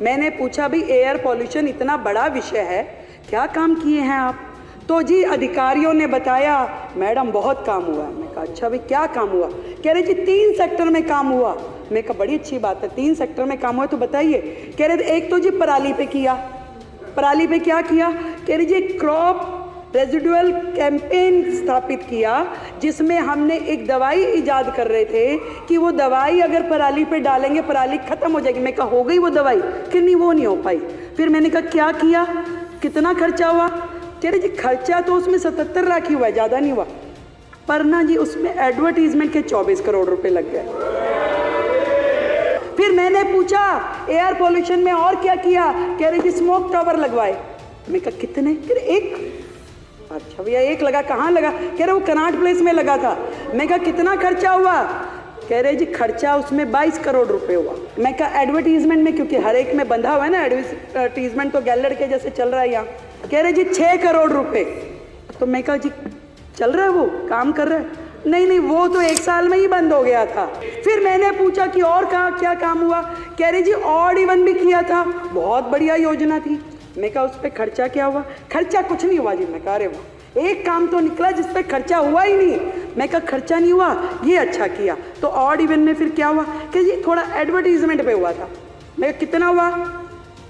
मैंने पूछा भी एयर पॉल्यूशन इतना बड़ा विषय है, क्या काम किए हैं आप? तो जी अधिकारियों ने बताया मैडम बहुत काम हुआ है। मैं कहा अच्छा भाई क्या काम हुआ? कह रहे जी 3 सेक्टर में काम हुआ। मैं कहा बड़ी अच्छी बात है, 3 सेक्टर में काम हुआ तो बताइए। कह रहे एक तो जी पराली पे किया। पराली पे क्या किया? कह रहे जी क्रॉप रेजिडुअल कैंपेन स्थापित किया, जिसमें हमने एक दवाई इजाद कर रहे थे कि वो दवाई अगर पराली पे डालेंगे पराली खत्म हो जाएगी। मैं कहा हो गई वो दवाई? कि नहीं वो नहीं हो पाई। फिर मैंने कहा क्या किया, कितना खर्चा हुआ? कह रहे जी खर्चा तो उसमें 77 लाख ही हुआ है, ज़्यादा नहीं हुआ। पर ना जी उसमें एडवर्टीजमेंट के 24 करोड़ रुपए लग गए। फिर मैंने पूछा एयर पॉल्यूशन में और क्या किया? कह रहे जी स्मोक टावर लगवाए। मैं कहा कितने? कह रहे 1। अच्छा भैया 1 लगा, कहाँ लगा? कह रहे वो कनॉट प्लेस में लगा था। मैं कहा कितना खर्चा हुआ? कह रहे जी खर्चा उसमें 22 करोड़ रुपए हुआ। मैं कहा एडवर्टीजमेंट में, क्योंकि हर एक में बंधा हुआ है ना एडवर्टीजमेंट, तो गैलड़ के जैसे चल रहा है यहाँ। कह रहे जी 6 करोड़ रुपए। तो मैं कहा जी चल रहा है, वो काम कर रहा है? नहीं वो तो 1 साल में ही बंद हो गया था। फिर मैंने पूछा कि और कहाँ क्या काम हुआ? कह रहे जी ऑड इवन भी किया था, बहुत बढ़िया योजना थी। मैं कहा उस पर खर्चा क्या हुआ? खर्चा कुछ नहीं हुआ जी। मैं कहा अरे वाह, एक काम तो निकला जिस पे खर्चा हुआ ही नहीं। मैं कहा खर्चा नहीं हुआ, ये अच्छा किया। तो ऑड इवन में फिर क्या हुआ? कि जी थोड़ा एडवर्टीजमेंट पे हुआ था। मैं कहा कितना हुआ?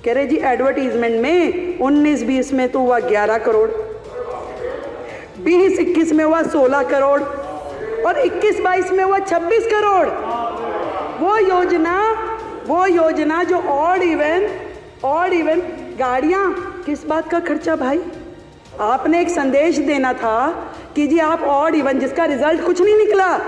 कह रहे जी एडवर्टीजमेंट में 19-20 में तो हुआ 11 करोड़, 20-21 में हुआ 16 करोड़ और 21-22 में हुआ 26 करोड़। वो योजना जो ऑड इवन गाड़ियां, किस बात का खर्चा भाई? आपने एक संदेश देना था कि जी आप ऑड इवन, जिसका रिजल्ट कुछ नहीं निकला।